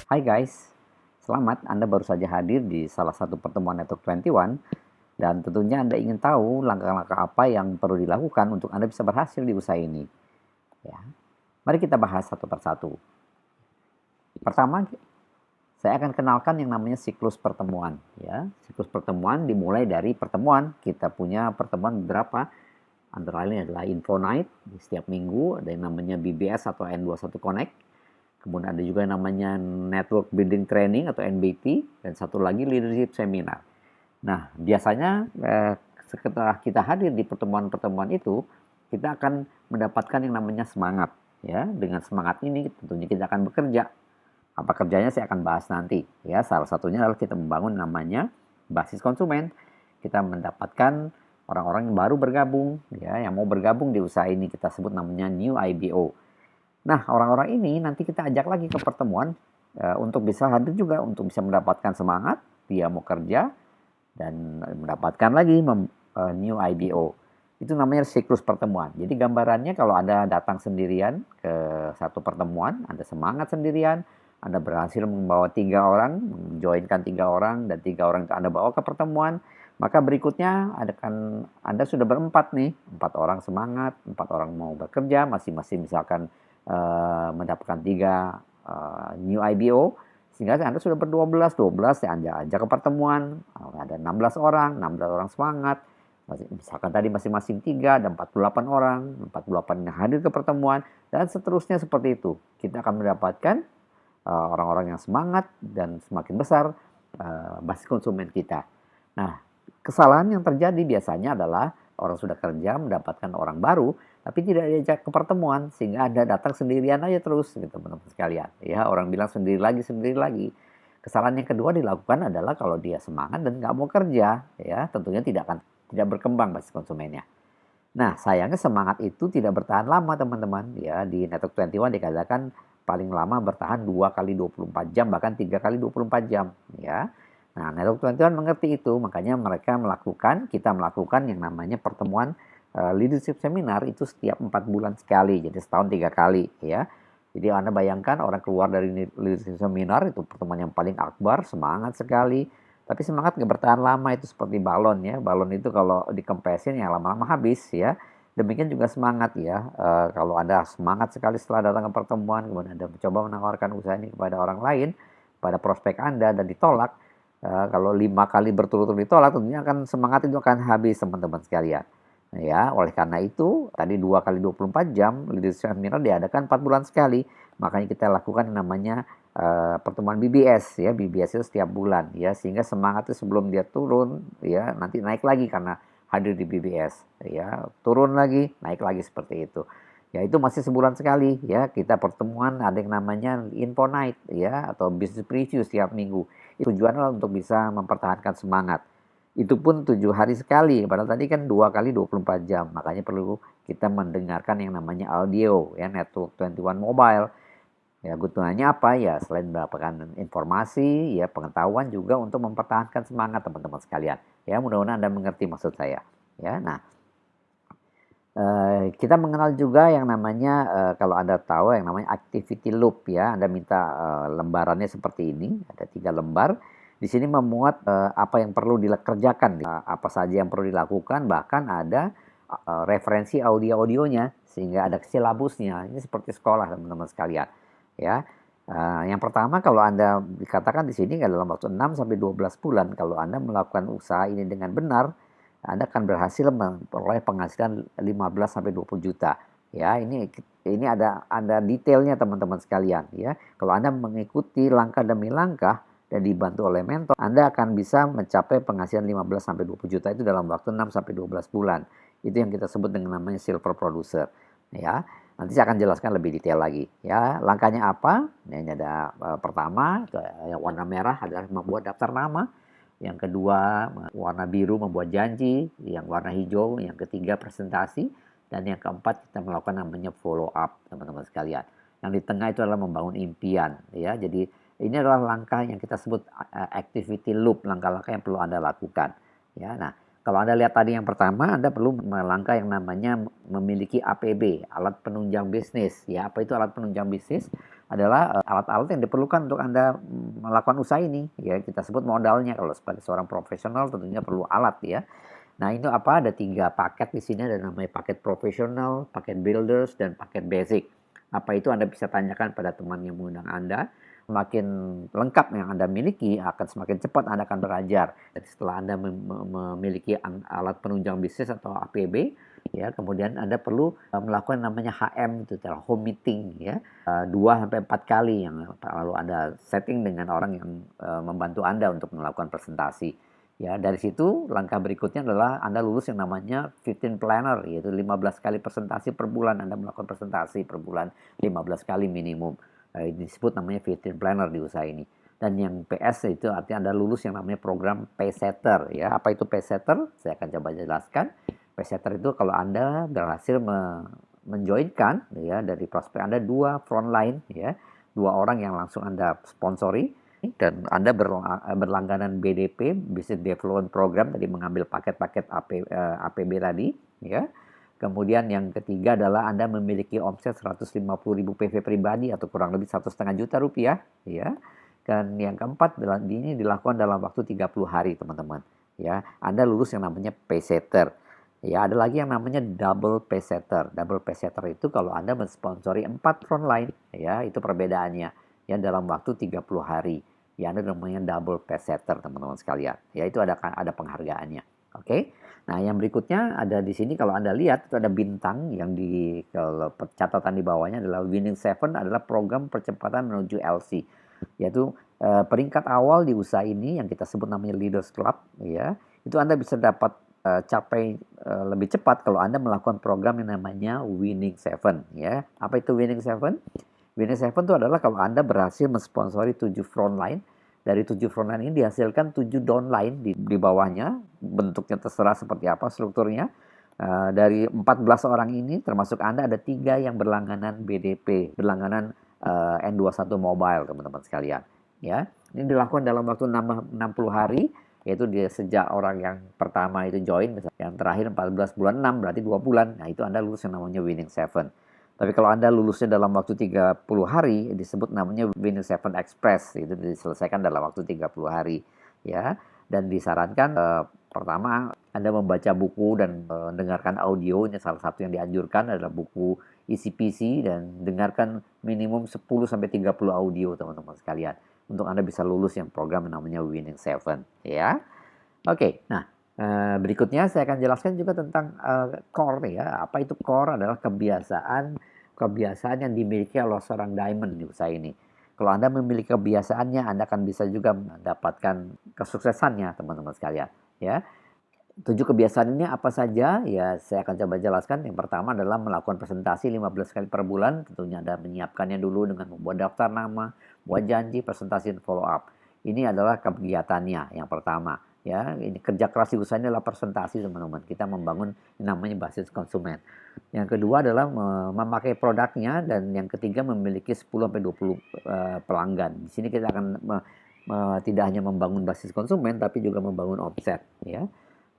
Hai guys, selamat Anda baru saja hadir di salah satu pertemuan Network 21 dan tentunya Anda ingin tahu langkah-langkah apa yang perlu dilakukan untuk Anda bisa berhasil di usaha ini. Ya, mari kita bahas satu persatu. Pertama, saya akan kenalkan yang namanya siklus pertemuan. Ya, siklus pertemuan dimulai dari pertemuan. Kita punya pertemuan beberapa, antara lain adalah Info Night di setiap minggu, ada yang namanya BBS atau N21 Connect. Kemudian ada juga yang namanya Network Building Training atau NBT, dan satu lagi Leadership Seminar. Nah, biasanya setelah kita hadir di pertemuan-pertemuan itu, kita akan mendapatkan yang namanya semangat. Ya, dengan semangat ini tentunya kita akan bekerja. Apa kerjanya saya akan bahas nanti. Ya, salah satunya adalah kita membangun namanya basis konsumen. Kita mendapatkan orang-orang yang baru bergabung, ya, yang mau bergabung di usaha ini kita sebut namanya new IBO. Nah, orang-orang ini nanti kita ajak lagi ke pertemuan untuk bisa hadir juga, untuk bisa mendapatkan semangat, dia mau kerja, dan mendapatkan lagi new IBO. Itu namanya siklus pertemuan. Jadi gambarannya kalau Anda datang sendirian ke satu pertemuan, Anda semangat sendirian, Anda berhasil membawa 3 orang, menjoinkan 3 orang, dan 3 orang itu Anda bawa ke pertemuan, maka berikutnya Anda sudah berempat nih, 4 orang semangat, 4 orang mau bekerja, masing-masing misalkan mendapatkan 3 new IBO, sehingga Anda sudah ber-12 ya Anda ajak ke pertemuan, ada 16 orang, 16 orang semangat, misalkan tadi masing-masing 3, ada 48 orang, 48 yang hadir ke pertemuan, dan seterusnya seperti itu. Kita akan mendapatkan orang-orang yang semangat dan semakin besar basis konsumen kita. Nah, kesalahan yang terjadi biasanya adalah orang sudah kerja mendapatkan orang baru, tapi tidak diajak ke pertemuan, sehingga Anda datang sendirian aja terus, gitu teman-teman sekalian. Ya, orang bilang sendiri lagi, sendiri lagi. Kesalahan yang kedua dilakukan adalah kalau dia semangat dan nggak mau kerja, ya tentunya tidak berkembang basis konsumennya. Nah, sayangnya semangat itu tidak bertahan lama teman-teman. Ya, di Network 21 dikatakan paling lama bertahan 2 kali 24 jam, bahkan 3 kali 24 jam. Ya. Nah, Network 21 mengerti itu, makanya kita melakukan yang namanya pertemuan leadership seminar itu setiap 4 bulan sekali, jadi setahun 3 kali. Ya. Jadi Anda bayangkan orang keluar dari leadership seminar, itu pertemuan yang paling akbar, semangat sekali. Tapi semangat nggak bertahan lama, itu seperti balon ya. Balon itu kalau dikempesin ya lama-lama habis ya. Demikian juga semangat ya. Kalau Anda semangat sekali setelah datang ke pertemuan, kemudian Anda mencoba menawarkan usaha ini kepada orang lain, pada prospek Anda dan ditolak, kalau 5 kali berturut-turut ditolak, tentunya akan semangat itu akan habis teman-teman sekalian. Ya, oleh karena itu tadi 2 kali 24 jam leadership seminar diadakan 4 bulan sekali. Makanya kita lakukan yang namanya pertemuan BBS ya. BBS itu setiap bulan ya, sehingga semangat itu sebelum dia turun ya nanti naik lagi karena hadir di BBS ya. Turun lagi, naik lagi seperti itu. Ya, itu masih sebulan sekali ya. Kita pertemuan ada yang namanya Info Night ya atau business preview setiap minggu. Itu tujuannya untuk bisa mempertahankan semangat. Itu pun 7 hari sekali, padahal tadi kan 2 kali 24 jam. Makanya perlu kita mendengarkan yang namanya audio, ya, Network 21 Mobile. Ya, gunanya apa? Ya, selain mendapatkan informasi, ya, pengetahuan juga untuk mempertahankan semangat teman-teman sekalian. Ya, mudah-mudahan Anda mengerti maksud saya. Ya, nah, kita mengenal juga yang namanya, kalau Anda tahu yang namanya activity loop ya. Anda minta lembarannya seperti ini, ada 3 lembar. Di sini memuat apa yang perlu dikerjakan, apa saja yang perlu dilakukan, bahkan ada referensi audio-audionya, sehingga ada silabusnya. Ini seperti sekolah teman-teman sekalian. Ya, yang pertama kalau Anda dikatakan di sini dalam waktu 6 sampai 12 bulan, kalau Anda melakukan usaha ini dengan benar, anda akan berhasil memperoleh penghasilan 15 sampai 20 juta. Ya, ini ada detailnya teman-teman sekalian ya. Kalau Anda mengikuti langkah demi langkah dan dibantu oleh mentor, Anda akan bisa mencapai penghasilan 15 sampai 20 juta itu dalam waktu 6 sampai 12 bulan. Itu yang kita sebut dengan namanya silver producer. Ya. Nanti saya akan jelaskan lebih detail lagi. Ya, langkahnya apa? Ini ada pertama, yang warna merah adalah membuat daftar nama. Yang kedua, warna biru membuat janji. Yang warna hijau, yang ketiga presentasi. Dan yang keempat, kita melakukan namanya follow up, teman-teman sekalian. Yang di tengah itu adalah membangun impian. Ya, jadi ini adalah langkah yang kita sebut activity loop, langkah-langkah yang perlu Anda lakukan. Ya, nah, Kalau Anda lihat tadi yang pertama, Anda perlu melangkah yang namanya memiliki APB, alat penunjang bisnis. Ya, apa itu alat penunjang bisnis? Adalah alat-alat yang diperlukan untuk Anda melakukan usaha ini. Ya, kita sebut modalnya. Kalau sebagai seorang profesional tentunya perlu alat ya. Nah, itu apa? Ada 3 paket di sini, ada namanya paket profesional, paket builders, dan paket basic. Apa itu Anda bisa tanyakan pada teman yang mengundang Anda. Semakin lengkap yang Anda miliki, akan semakin cepat Anda akan belajar. Jadi setelah Anda memiliki alat penunjang bisnis atau APB, ya, kemudian Anda perlu melakukan namanya HM, itu adalah home meeting, ya, 2-4 kali yang lalu Anda setting dengan orang yang membantu Anda untuk melakukan presentasi. Ya, dari situ langkah berikutnya adalah Anda lulus yang namanya 15 planner, yaitu 15 kali presentasi per bulan. Anda melakukan presentasi per bulan 15 kali minimum. Ini disebut namanya 15 planner di usaha ini. Dan yang PS itu artinya Anda lulus yang namanya program Paysetter. Ya, apa itu Paysetter? Saya akan coba jelaskan. Paysetter itu kalau Anda berhasil menjoinkan ya dari prospek Anda 2 frontline ya, 2 orang yang langsung Anda sponsori dan Anda berlangganan BDP, Business Development Program, tadi mengambil paket-paket APB tadi ya. Kemudian yang ketiga adalah Anda memiliki omset 150.000 PV pribadi atau kurang lebih 1,5 juta rupiah, ya. Dan yang keempat ini dilakukan dalam waktu 30 hari, teman-teman. Ya, Anda lulus yang namanya Paysetter. Ya, ada lagi yang namanya double Paysetter. Double Paysetter itu kalau Anda mensponsori 4 frontline, ya, itu perbedaannya. Ya, dalam waktu 30 hari. Ya, Anda namanya double Paysetter, teman-teman sekalian. Ya, itu ada penghargaannya. Oke. Nah, yang berikutnya ada di sini kalau Anda lihat itu ada bintang yang kalau catatan di bawahnya adalah Winning Seven adalah program percepatan menuju LC. Yaitu peringkat awal di usaha ini yang kita sebut namanya Leaders Club ya. Itu Anda bisa dapat capai lebih cepat kalau Anda melakukan program yang namanya Winning Seven ya. Apa itu Winning Seven? Winning Seven itu adalah kalau Anda berhasil mensponsori 7 frontline. Dari 7 frontline ini dihasilkan 7 downline di bawahnya, bentuknya terserah seperti apa strukturnya. Dari 14 orang ini, termasuk Anda ada 3 yang berlangganan BDP, berlangganan N21 Mobile, teman-teman sekalian. Ya, ini dilakukan dalam waktu 60 hari, yaitu dia sejak orang yang pertama itu join, yang terakhir 14 bulan 6, berarti 2 bulan. Nah, itu Anda lulus yang namanya Winning Seven. Tapi kalau Anda lulusnya dalam waktu 30 hari, disebut namanya Winning Seven Express. Itu diselesaikan dalam waktu 30 hari. Ya. Dan disarankan pertama Anda membaca buku dan mendengarkan audio. Ini salah satu yang dianjurkan adalah buku isi PC dan dengarkan minimum 10-30 audio, teman-teman sekalian. Untuk Anda bisa lulus yang program yang namanya Winning Seven. Ya. Oke, nah berikutnya saya akan jelaskan juga tentang core ya. Apa itu core? Adalah kebiasaan yang dimiliki oleh seorang diamond di usaha ini. Kalau Anda memiliki kebiasaannya, Anda akan bisa juga mendapatkan kesuksesannya, teman-teman sekalian. Ya, 7 kebiasaan ini apa saja? Ya, saya akan coba jelaskan. Yang pertama adalah melakukan presentasi 15 kali per bulan. Tentunya Anda menyiapkannya dulu dengan membuat daftar nama, buat janji, presentasi, dan follow up. Ini adalah kegiatannya yang pertama. Ya, ini kerja keras di usaha ini adalah presentasi, teman-teman. Kita membangun namanya basis konsumen. Yang kedua adalah memakai produknya, dan yang ketiga memiliki 10-20 pelanggan. Di sini kita akan tidak hanya membangun basis konsumen, tapi juga membangun omset. Ya.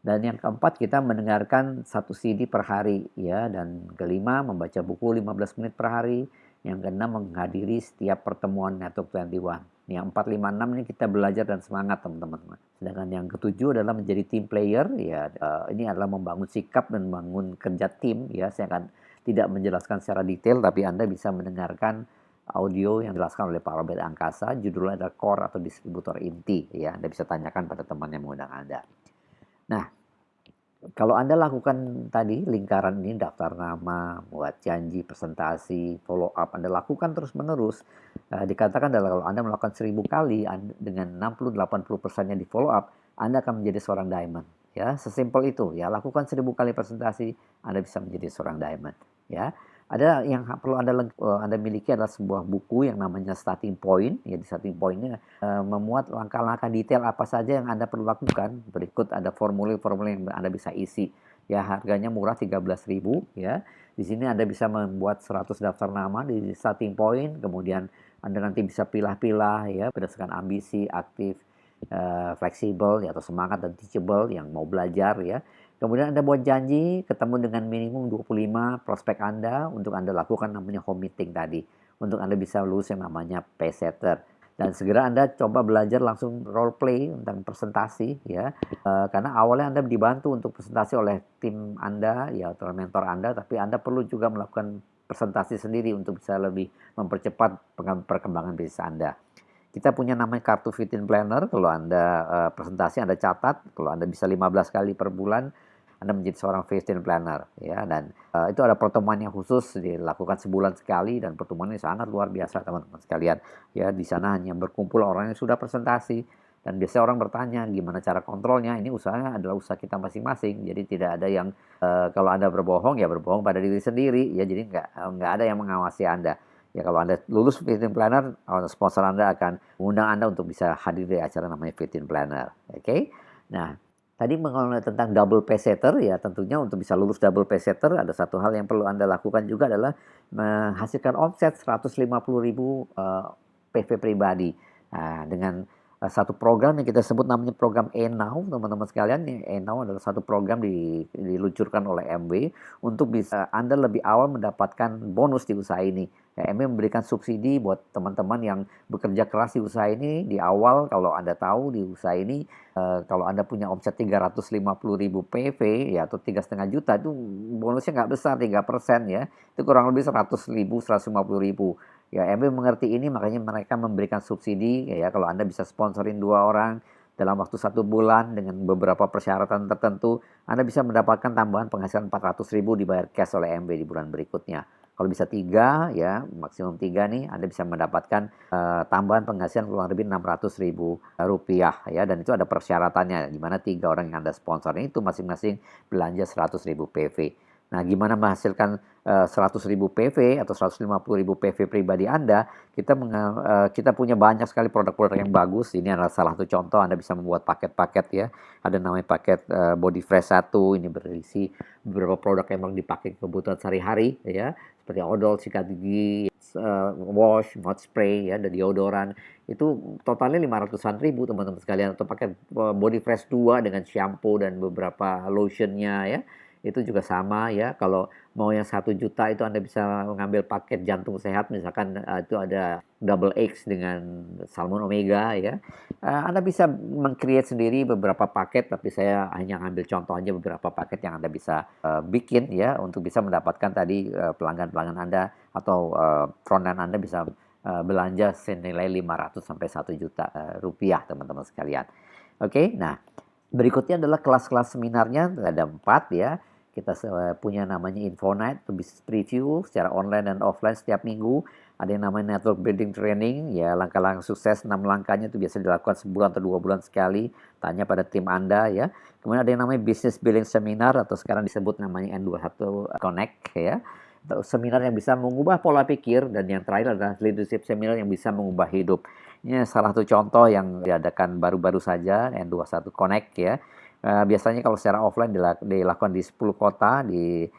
Dan yang keempat, kita mendengarkan 1 CD per hari. Ya. Dan kelima, membaca buku 15 menit per hari. Yang keenam, menghadiri setiap pertemuan Network 21. Yang 4, 5, 6 ini kita belajar dan semangat, teman-teman. Sedangkan yang ketujuh adalah menjadi team player. Ya, ini adalah membangun sikap dan membangun kerja tim. Ya, saya akan tidak menjelaskan secara detail, tapi Anda bisa mendengarkan audio yang dijelaskan oleh Pak Robert Angkasa. Judulnya adalah Core atau Distributor Inti. Ya, Anda bisa tanyakan pada teman yang mengundang Anda. Nah, kalau Anda lakukan tadi lingkaran ini, daftar nama, buat janji, presentasi, follow up, Anda lakukan terus-menerus. Dikatakan adalah kalau Anda melakukan 1000 kali dengan 60-80%-nya di follow up, Anda akan menjadi seorang diamond. Ya, sesimpel itu. Ya, lakukan 1000 kali presentasi, Anda bisa menjadi seorang diamond. Ya, ada yang perlu Anda miliki adalah sebuah buku yang namanya Starting Point. Ya, di Starting Point-nya memuat langkah-langkah detail apa saja yang Anda perlu lakukan. Berikut ada formulir-formulir yang Anda bisa isi. Ya, harganya murah 13.000 ya. Di sini Anda bisa membuat 100 daftar nama di Starting Point, kemudian Anda nanti bisa pilah-pilah ya berdasarkan ambisi, aktif, fleksibel ya, atau semangat dan teachable yang mau belajar ya. Kemudian Anda buat janji ketemu dengan minimum 25 prospek Anda untuk Anda lakukan namanya home meeting tadi. Untuk Anda bisa lulus yang namanya pacesetter. Dan segera Anda coba belajar langsung role play tentang presentasi ya. Karena awalnya Anda dibantu untuk presentasi oleh tim Anda ya, atau mentor Anda, tapi Anda perlu juga melakukan presentasi sendiri untuk bisa lebih mempercepat perkembangan bisnis Anda. Kita punya namanya kartu Fit-in Planner. Kalau Anda presentasi Anda catat, kalau Anda bisa 15 kali per bulan, Anda menjadi seorang Fit-in Planner ya. Dan itu ada pertemuan yang khusus dilakukan sebulan sekali, dan pertemuan ini sangat luar biasa teman-teman sekalian. Ya, di sana hanya berkumpul orang yang sudah presentasi, dan biasanya orang bertanya gimana cara kontrolnya. Ini usahanya adalah usaha kita masing-masing. Jadi tidak ada yang kalau Anda berbohong ya berbohong pada diri sendiri ya. Jadi nggak ada yang mengawasi Anda. Ya, kalau Anda lulus Fit-in Planner, sponsor Anda akan mengundang Anda untuk bisa hadir di acara namanya Fit-in Planner. Oke. Nah, tadi mengenai tentang double pacesetter ya, tentunya untuk bisa lulus double pacesetter ada satu hal yang perlu Anda lakukan juga adalah menghasilkan omset 150.000 PV pribadi. Nah, dengan satu program yang kita sebut namanya program eNow, teman-teman sekalian. eNow adalah satu program diluncurkan oleh MW untuk bisa Anda lebih awal mendapatkan bonus di usaha ini. Ya, MW memberikan subsidi buat teman-teman yang bekerja keras di usaha ini di awal. Kalau Anda tahu di usaha ini, kalau Anda punya omset 350.000 PV ya, atau 3,5 juta, itu bonusnya nggak besar, 3% ya. Itu kurang lebih 100.000, 150.000. Ya, MW mengerti ini, makanya mereka memberikan subsidi ya. Kalau Anda bisa sponsorin 2 orang dalam waktu 1 bulan dengan beberapa persyaratan tertentu, Anda bisa mendapatkan tambahan penghasilan 400.000 dibayar cash oleh MW di bulan berikutnya. Kalau bisa 3 ya, maksimum 3 nih, Anda bisa mendapatkan tambahan penghasilan kurang lebih 600.000 rupiah ya. Dan itu ada persyaratannya, di mana 3 orang yang Anda sponsor itu masing-masing belanja 100.000 PV. Nah, gimana menghasilkan 100.000 PV atau 150.000 PV pribadi Anda? Kita punya banyak sekali produk-produk yang bagus. Ini adalah salah satu contoh. Anda bisa membuat paket-paket ya. Ada namanya paket Body Fresh 1. Ini berisi beberapa produk yang memang dipakai kebutuhan sehari-hari ya. Seperti odol, sikat gigi, wash, mouth spray ya, dan deodoran. Itu totalnya 500-an ribu teman-teman sekalian. Atau paket Body Fresh 2 dengan shampoo dan beberapa lotionnya ya. Itu juga sama ya. Kalau mau yang 1 juta itu Anda bisa mengambil paket jantung sehat, misalkan itu ada double X dengan salmon omega ya. Anda bisa meng-create sendiri beberapa paket, tapi saya hanya ngambil contoh aja beberapa paket yang Anda bisa bikin ya, untuk bisa mendapatkan tadi pelanggan-pelanggan Anda atau frontline Anda bisa belanja senilai 500 sampai 1 juta rupiah teman-teman sekalian. Oke, nah berikutnya adalah kelas-kelas seminarnya, ada 4 ya. Kita punya namanya Info Night, Business Preview secara online dan offline setiap minggu. Ada yang namanya Network Building Training, ya langkah-langkah sukses, 6 langkahnya itu biasa dilakukan sebulan atau 2 bulan sekali. Tanya pada tim Anda ya. Kemudian ada yang namanya Business Building Seminar, atau sekarang disebut namanya N21 Connect ya. Seminar yang bisa mengubah pola pikir, dan yang terakhir adalah Leadership Seminar yang bisa mengubah hidup. Ini salah satu contoh yang diadakan baru-baru saja, N21 Connect ya. Biasanya kalau secara offline dilakukan di 10 kota, di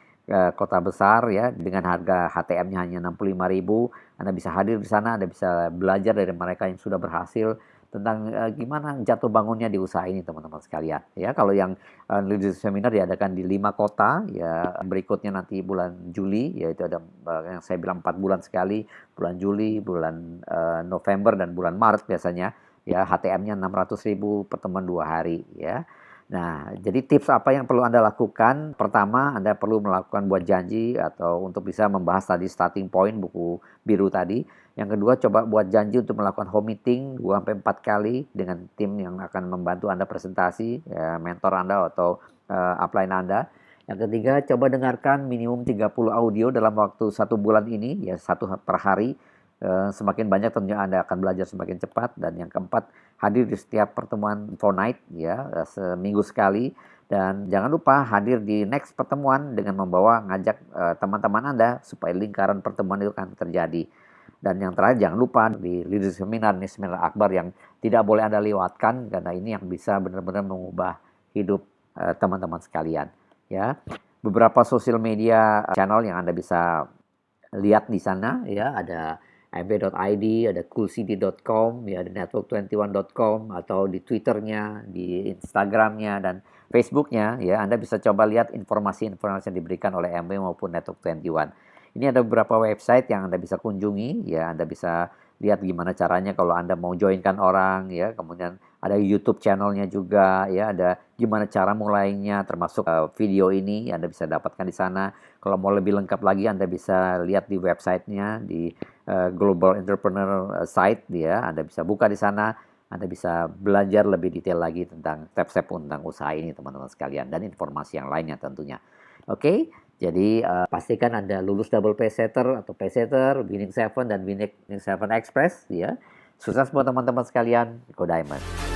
kota besar ya, dengan harga HTM-nya hanya 65.000. Anda bisa hadir di sana, Anda bisa belajar dari mereka yang sudah berhasil tentang gimana jatuh bangunnya di usaha ini teman-teman sekalian. Ya, kalau yang leadership seminar diadakan di 5 kota ya, berikutnya nanti bulan Juli, yaitu ada yang saya bilang 4 bulan sekali, bulan Juli, bulan November, dan bulan Maret biasanya ya. HTM-nya 600.000, pertemuan 2 hari ya. Nah, jadi tips apa yang perlu Anda lakukan? Pertama, Anda perlu melakukan buat janji atau untuk bisa membahas tadi starting point buku biru tadi. Yang kedua, coba buat janji untuk melakukan home meeting 2-4 kali dengan tim yang akan membantu Anda presentasi, ya, mentor Anda atau upline Anda. Yang ketiga, coba dengarkan minimum 30 audio dalam waktu 1 bulan ini, ya 1 per hari. Semakin banyak tentunya Anda akan belajar semakin cepat. Dan yang keempat, hadir di setiap pertemuan Info Night ya, seminggu sekali. Dan jangan lupa hadir di next pertemuan dengan ngajak teman-teman Anda supaya lingkaran pertemuan itu akan terjadi. Dan yang terakhir, jangan lupa di leadership seminar, ini seminar akbar yang tidak boleh Anda lewatkan, karena ini yang bisa benar-benar mengubah hidup teman-teman sekalian ya. Beberapa sosial media channel yang Anda bisa lihat di sana ya, ada mb.id, ada coolcd.com, ya, ada network21.com, atau di Twitternya, di Instagramnya, dan Facebooknya, ya, Anda bisa coba lihat informasi-informasi yang diberikan oleh MB maupun Network 21. Ini ada beberapa website yang Anda bisa kunjungi, ya, Anda bisa lihat gimana caranya kalau Anda mau joinkan orang, ya, kemudian ada YouTube channelnya juga, ya, ada gimana cara mulainya, termasuk video ini Anda bisa dapatkan di sana. Kalau mau lebih lengkap lagi Anda bisa lihat di websitenya, di Global Entrepreneur Site, ya, Anda bisa buka di sana, Anda bisa belajar lebih detail lagi tentang step-step tentang usaha ini teman-teman sekalian, dan informasi yang lainnya tentunya. Oke, jadi pastikan Anda lulus double paysetter atau paysetter, Winning Seven dan Winning Seven Express, ya. Sukses buat teman-teman sekalian. Go Diamond.